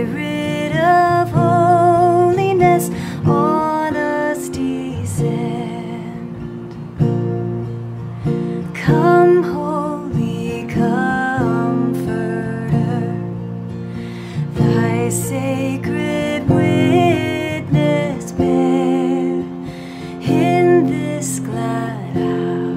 Spirit of holiness on us descend. Come, Holy Comforter, thy sacred witness bear in this glad hour.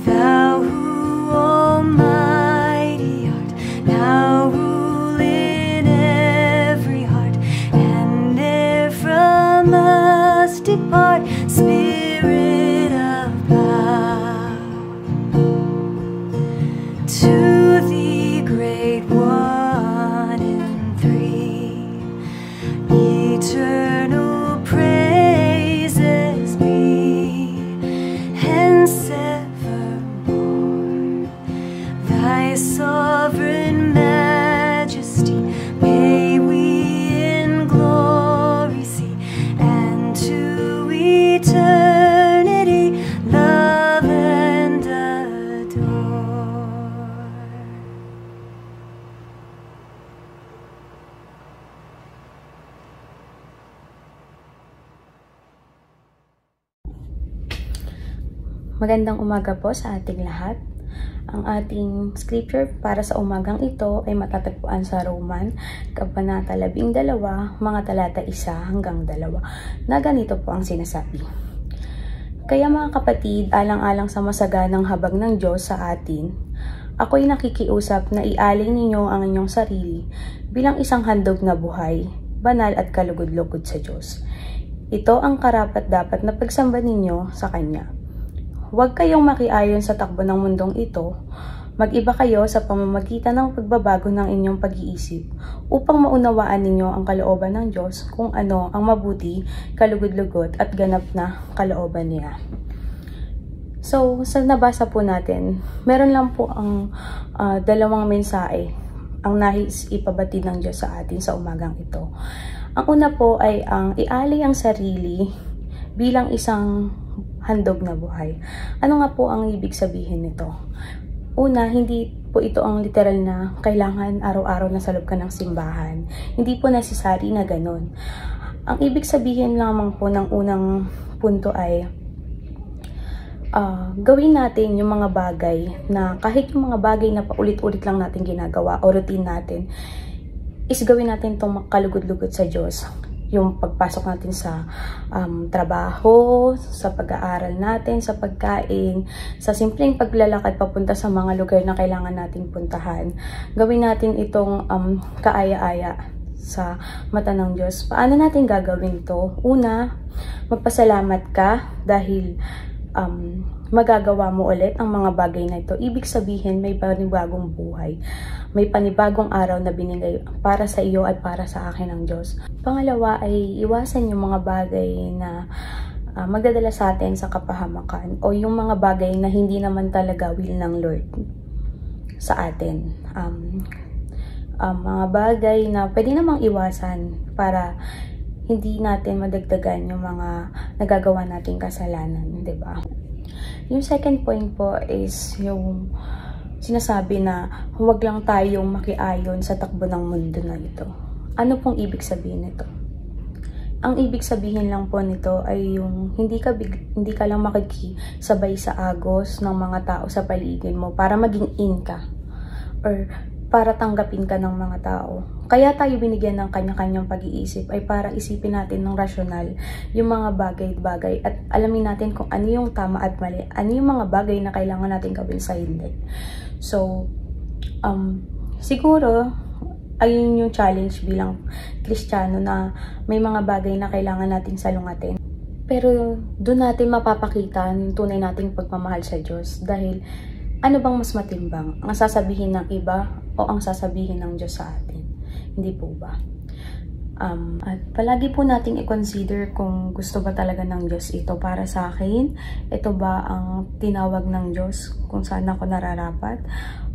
Thou who almighty art, now rule in every heart, and ne'er from us depart, Spirit of power. To thee, great One in three, eternal praises be, hence evermore. Thy sovereign majesty may we in glory see, and to eternity love and adore. Magandang umaga po sa ating lahat. Ang ating scripture para sa umagang ito ay matatagpuan sa Roman, Kabanata 12, mga talata 1 hanggang 2, na ganito po ang sinasabi. Kaya mga kapatid, alang-alang sa masaganang habag ng Diyos sa atin, ako'y nakikiusap na ialing ninyo ang inyong sarili bilang isang handog na buhay, banal at kalugod-lugod sa Diyos. Ito ang karapat-dapat na pagsamba ninyo sa Kanya. Huwag kayong makiayon sa takbo ng mundong ito. Mag-iba kayo sa pamamagitan ng pagbabago ng inyong pag-iisip upang maunawaan ninyo ang kalooban ng Diyos, kung ano ang mabuti, kalugod-lugod at ganap na kalooban niya. So, sa nabasa po natin, meron lang po ang dalawang mensahe ang nais ipabatid ng Diyos sa atin sa umagang ito. Ang una po ay ang ialay ang sarili bilang isang handog na buhay. Ano nga po ang ibig sabihin nito? Una, hindi po ito ang literal na kailangan araw-araw na sa loob ka ng simbahan. Hindi po necessary na ganun. Ang ibig sabihin lamang po ng unang punto ay gawin natin yung mga bagay na kahit yung mga bagay na paulit-ulit lang natin ginagawa o routine natin, is gawin natin itong kalugod-lugod sa Diyos. Yung pagpasok natin sa trabaho, sa pag-aaral natin, sa pagkain, sa simpleng paglalakad papunta sa mga lugar na kailangan nating puntahan. Gawin natin itong kaaya-aya sa mata ng Diyos. Paano natin gagawin to? Una, magpasalamat ka dahil magagawa mo ulit ang mga bagay na ito. Ibig sabihin, may panibagong buhay. May panibagong araw na binigay para sa iyo at para sa akin ng Diyos. Pangalawa ay iwasan yung mga bagay na magdadala sa atin sa kapahamakan o yung mga bagay na hindi naman talaga will ng Lord sa atin. Mga bagay na pwede namang iwasan para hindi natin madagdagan yung mga nagagawa nating kasalanan, 'di ba? Yung second point po is yung sinasabi na huwag lang tayong makiayon sa takbo ng mundo na ito. Ano pong ibig sabihin nito? Ang ibig sabihin lang po nito ay yung hindi ka lang makikisabay sa agos ng mga tao sa paligid mo para maging in ka or para tanggapin ka ng mga tao. Kaya tayo binigyan ng kanya-kanyang pag-iisip ay para isipin natin ng rasyonal yung mga bagay-bagay at alamin natin kung ano yung tama at mali, ano yung mga bagay na kailangan natin gawin sa hindi. So, siguro, ayun yung challenge bilang Kristiyano na may mga bagay na kailangan nating salungatin. Pero doon natin mapapakita yung tunay nating pagmamahal sa Diyos dahil ano bang mas matimbang? Ang sasabihin ng iba o ang sasabihin ng Diyos sa atin? Hindi po ba? At palagi po nating i-consider kung gusto ba talaga ng Diyos ito para sa akin. Ito ba ang tinawag ng Diyos kung saan ako nararapat?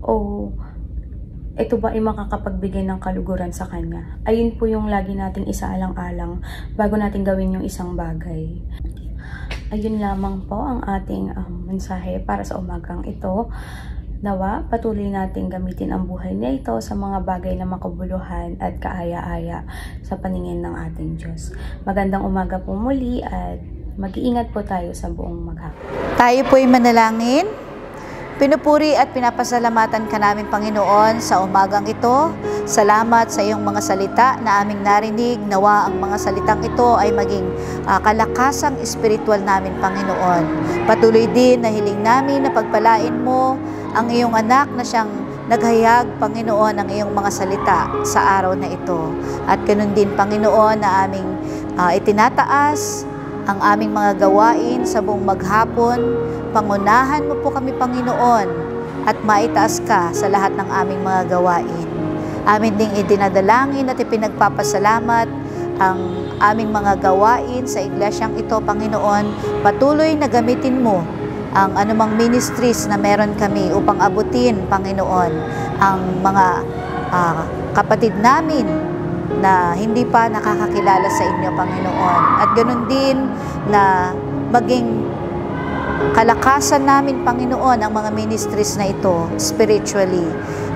O ito ba ay makakapagbigay ng kaluguran sa Kanya? Ayun po yung lagi nating isaalang-alang bago natin gawin yung isang bagay. Ayun lamang po ang ating mensahe para sa umagang ito. Nawa, patuloy nating gamitin ang buhay na ito sa mga bagay na makabuluhan at kaaya-aya sa paningin ng ating Diyos. Magandang umaga po muli at mag-iingat po tayo sa buong maghapon. Tayo po'y manalangin. Pinupuri at pinapasalamatan ka namin, Panginoon, sa umagang ito. Salamat sa iyong mga salita na aming narinig. Nawa ang mga salitang ito ay maging kalakasang espiritual namin, Panginoon. Patuloy din na hiling namin na pagpalain mo ang iyong anak na siyang naghayag, Panginoon, ang iyong mga salita sa araw na ito. At ganun din, Panginoon, na aming itinataas ang aming mga gawain sa buong maghapon. Pangunahan mo po kami, Panginoon, at maitaas ka sa lahat ng aming mga gawain. Amin ding idinadalangin at ipinagpapasalamat ang aming mga gawain sa iglesyang ito, Panginoon. Patuloy na gamitin mo ang anumang ministries na meron kami upang abutin, Panginoon, ang mga kapatid namin na hindi pa nakakakilala sa inyo, Panginoon. At ganoon din na maging kalakasan namin, Panginoon, ang mga ministries na ito spiritually.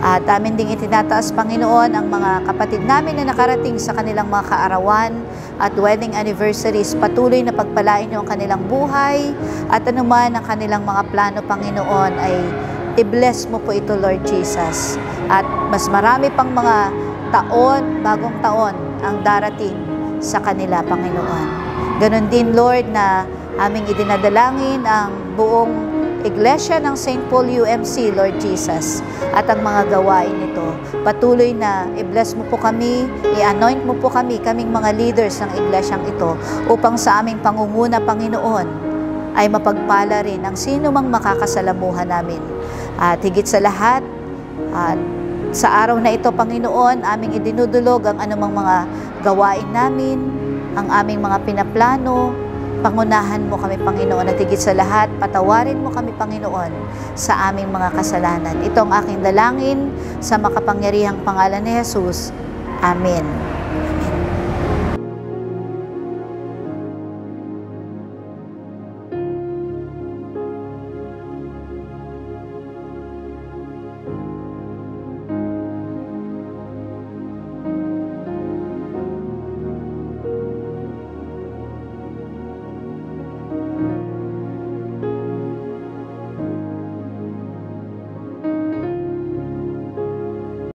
At amin ding itinataas, Panginoon, ang mga kapatid namin na nakarating sa kanilang mga kaarawan at wedding anniversaries. Patuloy na pagpalain niyo ang kanilang buhay at anuman ang kanilang mga plano, Panginoon, ay i-bless mo po ito, Lord Jesus. At mas marami pang mga taon, bagong taon ang darating sa kanila, Panginoon. Ganon din, Lord, na aming idinadalangin ang buong Iglesia ng St. Paul UMC, Lord Jesus, at ang mga gawain nito. Patuloy na i-bless mo po kami, i-anoint mo po kami, kaming mga leaders ng iglesyang ito, upang sa aming pangunguna, Panginoon, ay mapagpala rin ang sino mang makakasalamuhan namin. At higit sa lahat, sa araw na ito, Panginoon, aming idinudulog ang anumang mga gawain namin, ang aming mga pinaplano. Pangunahan mo kami, Panginoon, at higit sa lahat, patawarin mo kami, Panginoon, sa aming mga kasalanan. Ito ang aking dalangin sa makapangyarihang pangalan ni Jesus. Amen. Amen.